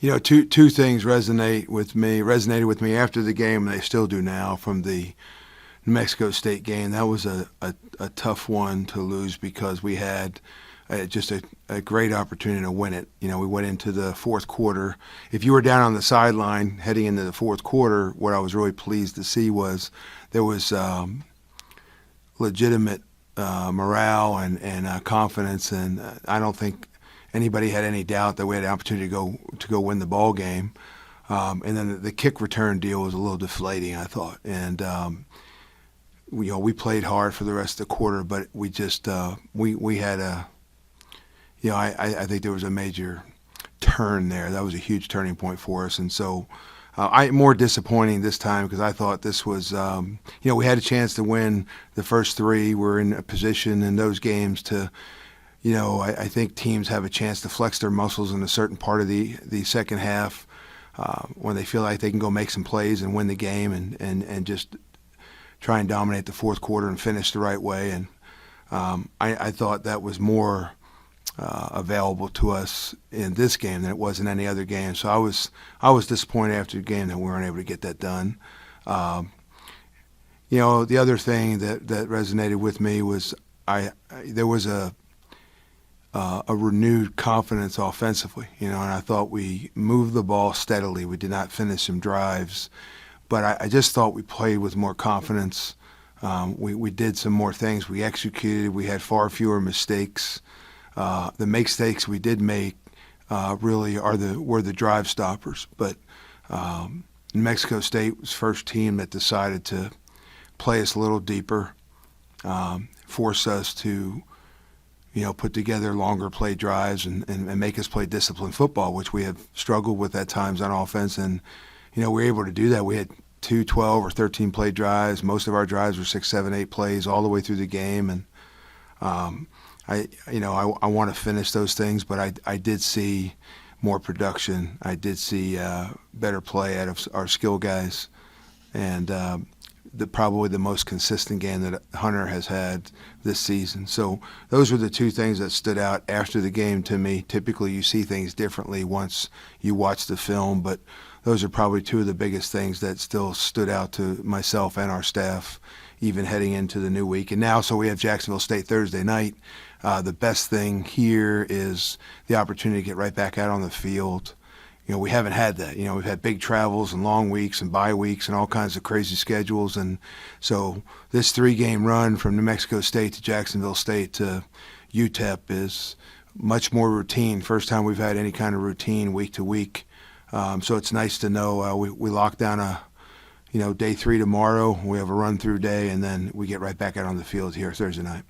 Two things resonated with me after the game, and they still do now from the New Mexico State game. That was a tough one to lose because we had just a great opportunity to win it. We went into the fourth quarter. If you were down on the sideline heading into the fourth quarter, what I was really pleased to see was there was legitimate morale and confidence, and I don't think anybody had any doubt that we had an opportunity to go win the ball game. And then the kick return deal was a little deflating, I thought. And we played hard for the rest of the quarter, but we just we had I think there was a major turn there. That was a huge turning point for us, and so more disappointing this time because I thought this was we had a chance to win the first three. We're in a position in those games to. I think teams have a chance to flex their muscles in a certain part of the second half when they feel like they can go make some plays and win the game and just try and dominate the fourth quarter and finish the right way. And I thought that was more available to us in this game than it was in any other game. So I was disappointed after the game that we weren't able to get that done. The other thing that resonated with me was there was a renewed confidence offensively, and I thought we moved the ball steadily. We did not finish some drives, but I just thought we played with more confidence. We did some more things. We executed. We had far fewer mistakes. The mistakes we did make really were the drive stoppers. But New Mexico State was the first team that decided to play us a little deeper, force us to put together longer play drives and make us play disciplined football, which we have struggled with at times on offense. And, we were able to do that. We had 2 12 or 13 play drives. Most of our drives were 6, 7, 8 plays all the way through the game. And I want to finish those things, but I did see more production. I did see better play out of our skill guys. And probably the most consistent game that Hunter has had this season. So those were the two things that stood out after the game to me. Typically you see things differently once you watch the film, but those are probably two of the biggest things that still stood out to myself and our staff even heading into the new week. And now, so we have Jacksonville State Thursday night. The best thing here is the opportunity to get right back out on the field. We haven't had that. We've had big travels and long weeks and bye weeks and all kinds of crazy schedules. And so this 3-game run from New Mexico State to Jacksonville State to UTEP is much more routine. First time we've had any kind of routine week to week. So it's nice to know we lock down day 3 tomorrow. We have a run-through day, and then we get right back out on the field here Thursday night.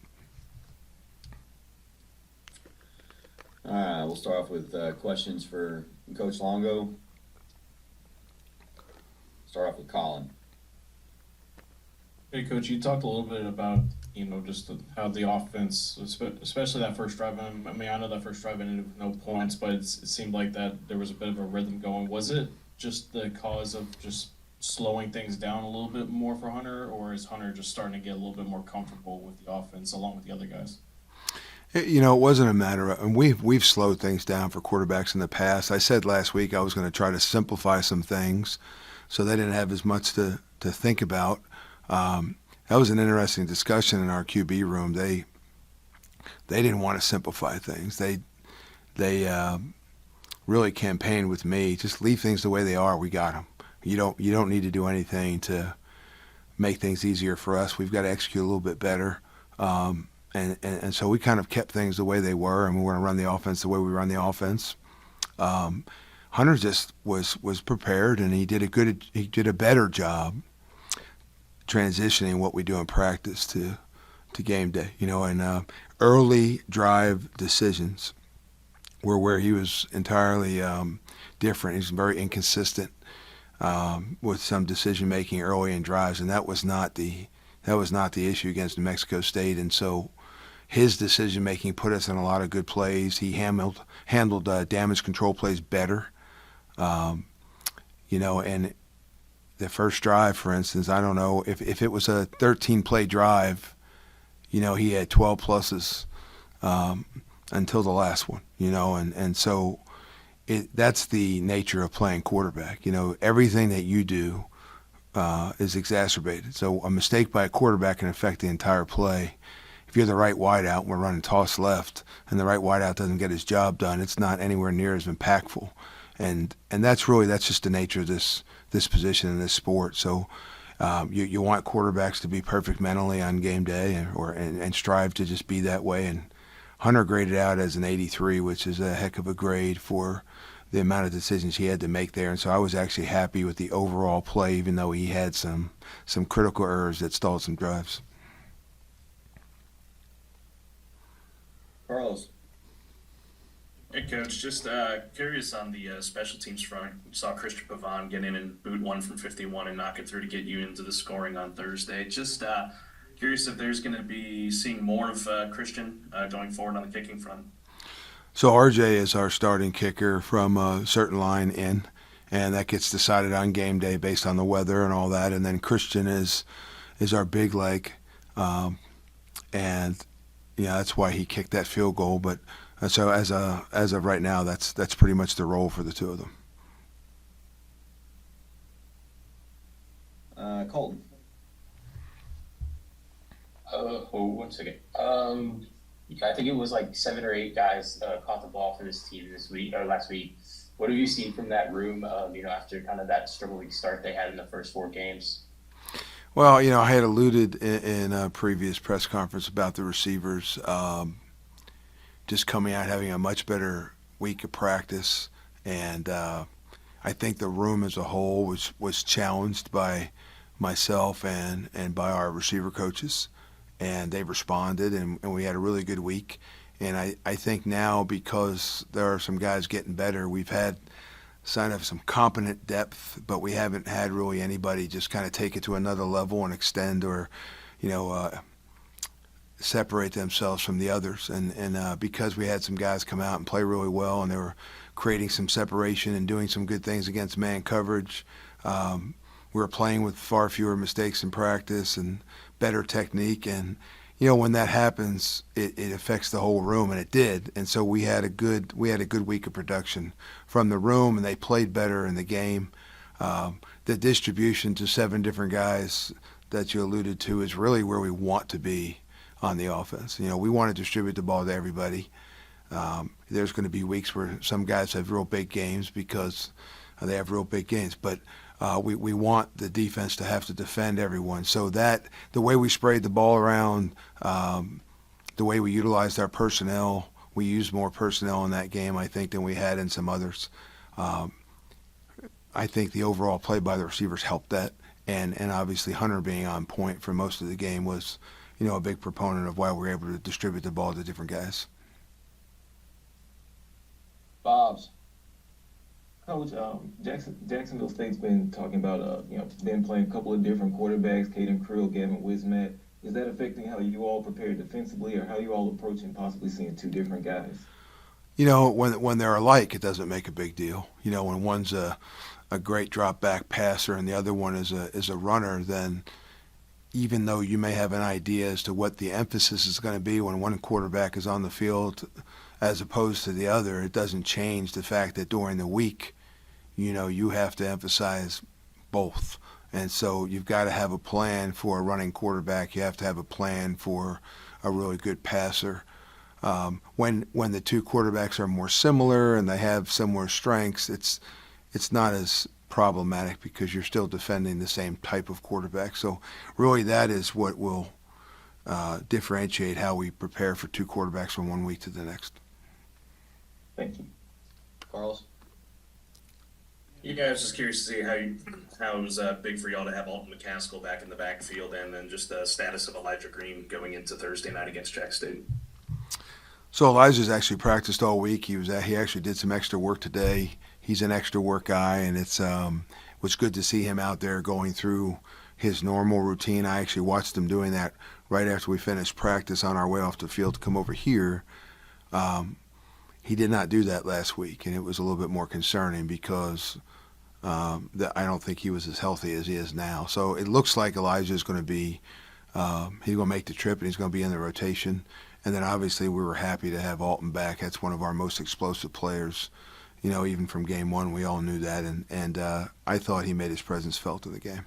We'll start off with questions for Coach Longo. Start off with Colin. Hey, Coach, you talked a little bit about, just how the offense, especially that first drive. I know that first drive ended with no points, but it seemed like that there was a bit of a rhythm going. Was it just the cause of just slowing things down a little bit more for Hunter, or is Hunter just starting to get a little bit more comfortable with the offense along with the other guys? It wasn't a matter of, and we've slowed things down for quarterbacks in the past. I said last week I was going to try to simplify some things so they didn't have as much to think about. That was an interesting discussion in our QB room. They didn't want to simplify things. They really campaigned with me, just leave things the way they are. We got them. You don't need to do anything to make things easier for us. We've got to execute a little bit better. And so we kind of kept things the way they were, and we were going to run the offense the way we run the offense. Hunter just was prepared, and he did a better job transitioning what we do in practice to game day. And early drive decisions were where he was entirely different. He was very inconsistent with some decision making early in drives, and that was not the issue against New Mexico State. And so his decision making put us in a lot of good plays. He handled damage control plays better. And the first drive, for instance, I don't know if it was a 13-play drive, he had 12 pluses until the last one, and so that's the nature of playing quarterback. Everything that you do is exacerbated. So a mistake by a quarterback can affect the entire play. If you're the right wideout and we're running toss left and the right wideout doesn't get his job done, it's not anywhere near as impactful. And that's just the nature of this position in this sport. So you want quarterbacks to be perfect mentally on game day and strive to just be that way. And Hunter graded out as an 83, which is a heck of a grade for the amount of decisions he had to make there. And so I was actually happy with the overall play, even though he had some critical errors that stalled some drives. Carlos. Hey, Coach, just curious on the special teams front. You saw Christian Pavon get in and boot one from 51 and knock it through to get you into the scoring on Thursday. Just curious if there's going to be seeing more of Christian going forward on the kicking front. So RJ is our starting kicker from a certain line in, and that gets decided on game day based on the weather and all that. And then Christian is our big leg, and that's why he kicked that field goal. But so as of right now, that's pretty much the role for the two of them. Colton. One second. I think it was like 7 or 8 guys caught the ball for this team this week or last week. What have you seen from that room? After kind of that struggling start they had in the first 4 games. Well, I had alluded in a previous press conference about the receivers just coming out having a much better week of practice, and I think the room as a whole was challenged by myself and by our receiver coaches, and they responded, and we had a really good week. And I think now, because there are some guys getting better, we've had sign of some competent depth, but we haven't had really anybody just kind of take it to another level and extend or, separate themselves from the others. And because we had some guys come out and play really well, and they were creating some separation and doing some good things against man coverage, we were playing with far fewer mistakes in practice and better technique. And when that happens, it affects the whole room, and it did. And so we had a good week of production from the room, and they played better in the game. The distribution to 7 different guys that you alluded to is really where we want to be on the offense. We want to distribute the ball to everybody. There's going to be weeks where some guys have real big games because they have real big games, but we want the defense to have to defend everyone. So that the way we sprayed the ball around, the way we utilized our personnel, we used more personnel in that game, I think, than we had in some others. I think the overall play by the receivers helped that, and obviously Hunter being on point for most of the game was, a big proponent of why we were able to distribute the ball to different guys. Bob's. Coach, Jacksonville State's been talking about, been playing a couple of different quarterbacks, Caden Krill, Gavin Wismat. Is that affecting how you all prepare defensively, or how you all approaching possibly seeing 2 different guys? When they're alike, it doesn't make a big deal. When one's a great drop back passer and the other one is a runner, then even though you may have an idea as to what the emphasis is going to be when one quarterback is on the field as opposed to the other, it doesn't change the fact that during the week, you have to emphasize both. And so you've got to have a plan for a running quarterback. You have to have a plan for a really good passer. When the 2 quarterbacks are more similar and they have similar strengths, it's not as problematic because you're still defending the same type of quarterback. So really that is what will differentiate how we prepare for 2 quarterbacks from one week to the next. Thank you. Carlos. Yeah, I was just curious to see how it was big for y'all to have Alton McCaskill back in the backfield, and then just the status of Elijah Green going into Thursday night against Jax State. So Elijah's actually practiced all week. He actually did some extra work today. He's an extra work guy, and it was good to see him out there going through his normal routine. I actually watched him doing that right after we finished practice on our way off the field to come over here. He did not do that last week, and it was a little bit more concerning because I don't think he was as healthy as he is now. So it looks like Elijah is going to be he's going to make the trip, and he's going to be in the rotation. And then obviously we were happy to have Alton back. That's one of our most explosive players even from game one, we all knew that, and I thought he made his presence felt in the game.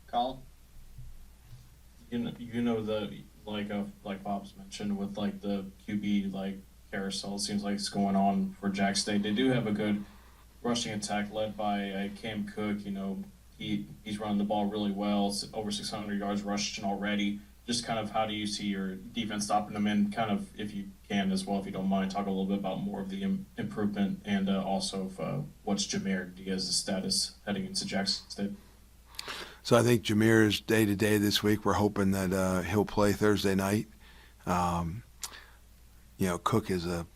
Colin? Like Bob's mentioned with like the QB like carousel, it seems like it's going on for Jax State. They do have a good rushing attack led by Cam Cook. He's running the ball really well. It's over 600 yards rushing already. Just kind of how do you see your defense stopping them, and kind of, if you can as well, if you don't mind, talk a little bit about more of the improvement, and also what's Jameer Diaz's status heading into Jax State. So I think Jameer is day-to-day this week. We're hoping that he'll play Thursday night. Cook is a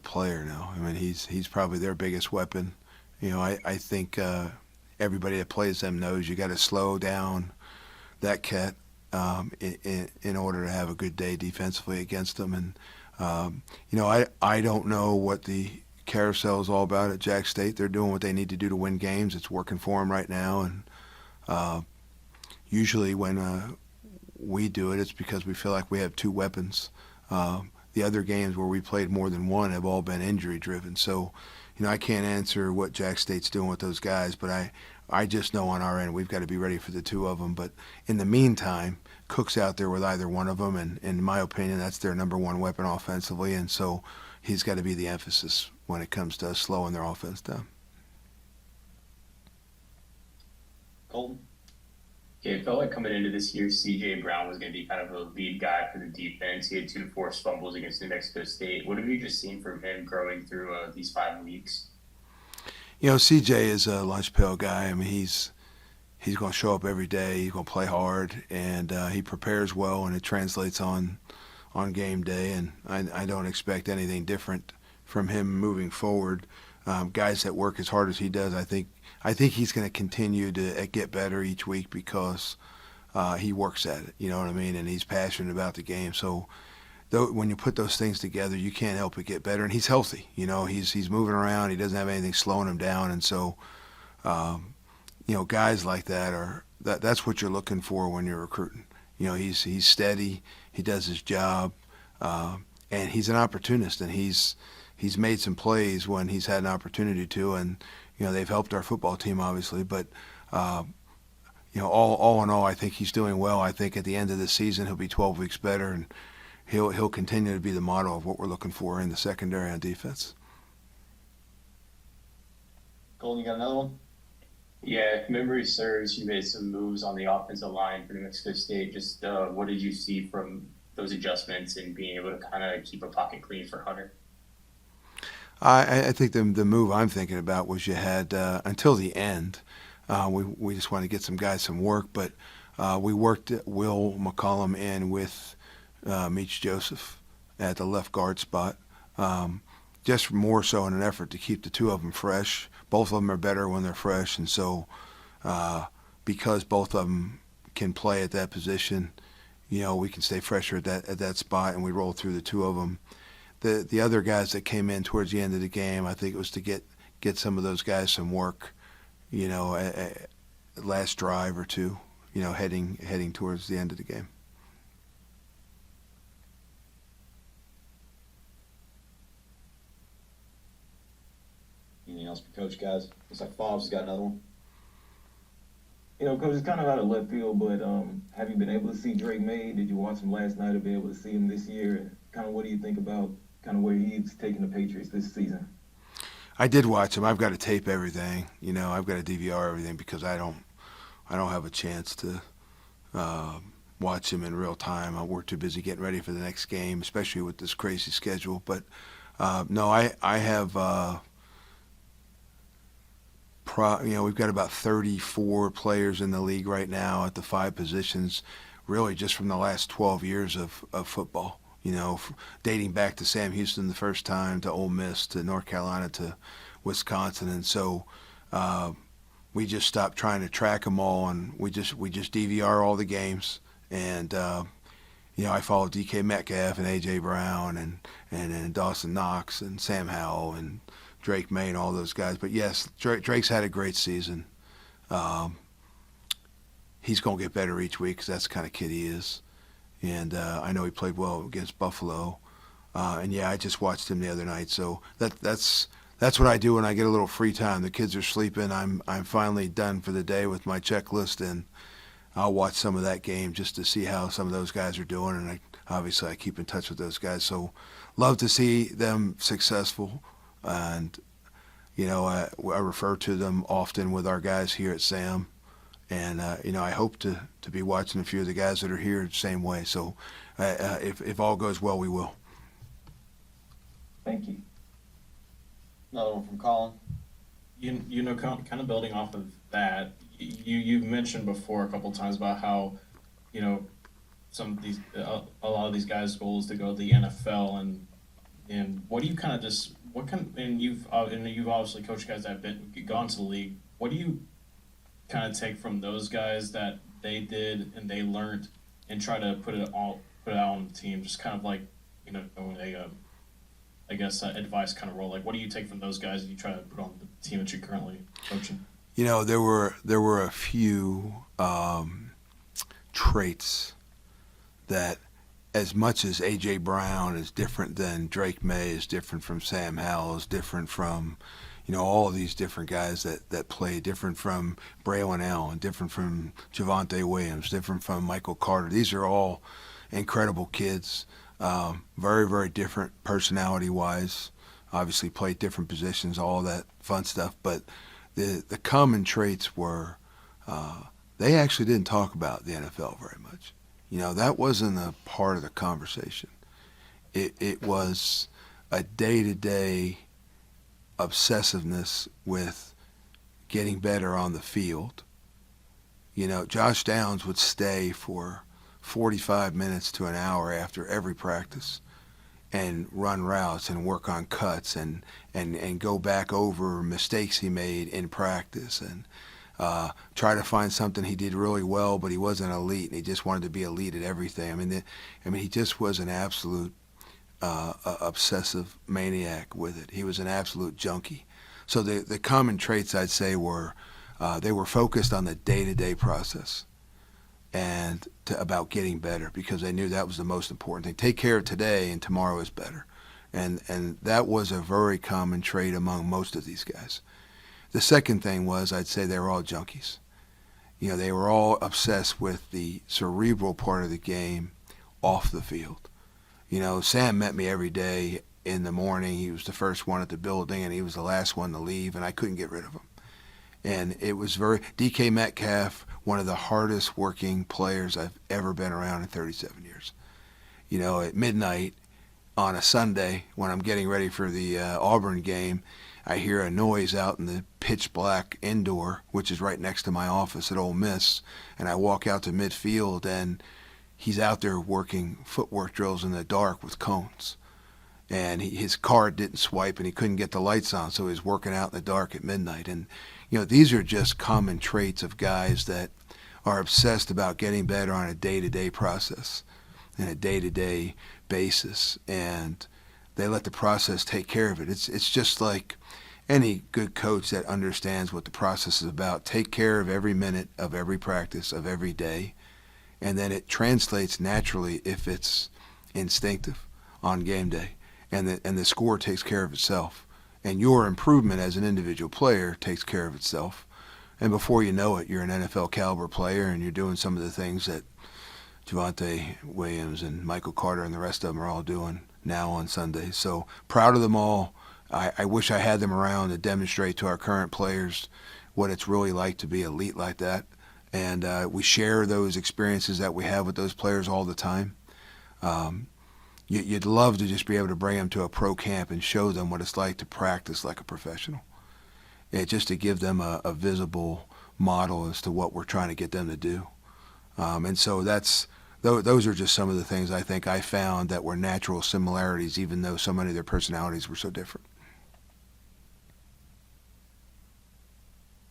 player now. I mean, he's probably their biggest weapon. I think everybody that plays them knows you got to slow down that cat in order to have a good day defensively against them. And I don't know what the carousel is all about at Jax State. They're doing what they need to do to win games. It's working for them right now, and usually when we do it, it's because we feel like we have two weapons. The other games where we played more than one have all been injury-driven. So, I can't answer what Jax State's doing with those guys, but I just know on our end we've got to be ready for the two of them. But in the meantime, Cook's out there with either one of them, and in my opinion, that's their number one weapon offensively, and so he's got to be the emphasis when it comes to slowing their offense down. Colton? Yeah, it felt like coming into this year, C.J. Brown was going to be kind of a lead guy for the defense. He had 2 forced fumbles against New Mexico State. What have you just seen from him growing through these 5 weeks? C.J. is a lunch pail guy. I mean, he's going to show up every day. He's going to play hard, and he prepares well, and it translates on game day. And I don't expect anything different from him moving forward. Guys that work as hard as he does, I think he's going to continue to get better each week because he works at it. You know what I mean? And he's passionate about the game. So when you put those things together, you can't help but get better. And he's healthy. He's moving around. He doesn't have anything slowing him down. And so, guys like that's what you're looking for when you're recruiting. He's steady. He does his job, and he's an opportunist. And he's made some plays when he's had an opportunity to, and they've helped our football team obviously. But all in all, I think he's doing well. I think at the end of the season he'll be 12 weeks better, and he'll continue to be the model of what we're looking for in the secondary on defense. Colton, you got another one? Yeah, if memory serves, you made some moves on the offensive line for New Mexico State. Just what did you see from those adjustments and being able to kind of keep a pocket clean for Hunter? I think the move I'm thinking about was you had until the end. We just wanted to get some guys some work, but we worked Will McCollum in with Meach Joseph at the left guard spot, just more so in an effort to keep the two of them fresh. Both of them are better when they're fresh, and so because both of them can play at that position, we can stay fresher at that spot, and we roll through the two of them. The other guys that came in towards the end of the game, I think it was to get some of those guys some work, last drive or two, heading towards the end of the game. Anything else for Coach, guys? Looks like Fobbs has got another one. Coach, it's kind of out of left field, but have you been able to see Drake May? Did you watch him last night or be able to see him this year? Kind of what do you think about kind of where he's taking the Patriots this season? I did watch him. I've got to tape everything. I've got to DVR everything because I don't have a chance to watch him in real time. We're too busy getting ready for the next game, especially with this crazy schedule. But no, I have. We've got about 34 players in the league right now at the 5 positions, really just from the last 12 years of football. Dating back to Sam Houston the first time, to Ole Miss, to North Carolina, to Wisconsin. And so we just stopped trying to track them all, and we just DVR all the games. And, I follow DK Metcalf and A.J. Brown and Dawson Knox and Sam Howell and Drake May and all those guys. But, yes, Drake's had a great season. He's going to get better each week because that's the kind of kid he is. and I know he played well against Buffalo. And yeah, I just watched him the other night. So that's what I do when I get a little free time. The kids are sleeping. I'm finally done for the day with my checklist, and I'll watch some of that game just to see how some of those guys are doing. And obviously I keep in touch with those guys. So love to see them successful. And I refer to them often with our guys here at Sam. And I hope to be watching a few of the guys that are here the same way. So if all goes well, we will. Thank you. Another one from Colin. Kind of building off of that, you've mentioned before a couple times about how, some of these, a lot of these guys' goal is to go to the NFL, and what do you kind of just, and you've obviously coached guys that have gone to the league. What do you kind of take from those guys that they did and they learned and try to put it out on the team? Just kind of like, advice kind of role. Like, what do you take from those guys and you try to put on the team that you're currently coaching? There were a few traits that, as much as A.J. Brown is different than Drake May, is different from Sam Howell, is different from, all of these different guys that play, different from Braylon Allen, different from Javonte Williams, different from Michael Carter. These are all incredible kids, very, very different personality-wise, obviously played different positions, all that fun stuff. But the common traits were they actually didn't talk about the NFL very much. That wasn't a part of the conversation. It was a day-to-day obsessiveness with getting better on the field. Josh Downs would stay for 45 minutes to an hour after every practice and run routes and work on cuts and go back over mistakes he made in practice and try to find something he did really well, but he wasn't elite, and he just wanted to be elite at everything. He just was an absolute obsessive maniac with it. He was an absolute junkie. So the common traits, I'd say, were they were focused on the day-to-day process and about getting better, because they knew that was the most important thing. Take care of today, and tomorrow is better. And that was a very common trait among most of these guys. The second thing was, I'd say they were all junkies. They were all obsessed with the cerebral part of the game off the field. Sam met me every day in the morning. He was the first one at the building, and he was the last one to leave, and I couldn't get rid of him. And it was DK Metcalf, one of the hardest working players I've ever been around in 37 years. At midnight on a Sunday, when I'm getting ready for the Auburn game, I hear a noise out in the pitch black indoor, which is right next to my office at Ole Miss, and I walk out to midfield, and he's out there working footwork drills in the dark with cones. And his card didn't swipe, and he couldn't get the lights on, so he was working out in the dark at midnight. And these are just common traits of guys that are obsessed about getting better on a day-to-day process and a day-to-day basis, and they let the process take care of it. It's just like any good coach that understands what the process is about. Take care of every minute of every practice of every day, and then it translates naturally if it's instinctive on game day, and the score takes care of itself, and your improvement as an individual player takes care of itself. And before you know it, you're an NFL caliber player, and you're doing some of the things that Javonte Williams and Michael Carter and the rest of them are all doing now on Sundays. So proud of them all. I wish I had them around to demonstrate to our current players what it's really like to be elite like that. And we share those experiences that we have with those players all the time. You'd love to just be able to bring them to a pro camp and show them what it's like to practice like a professional. Just to give them a visible model as to what we're trying to get them to do. And so those are just some of the things I think I found that were natural similarities, even though so many of their personalities were so different.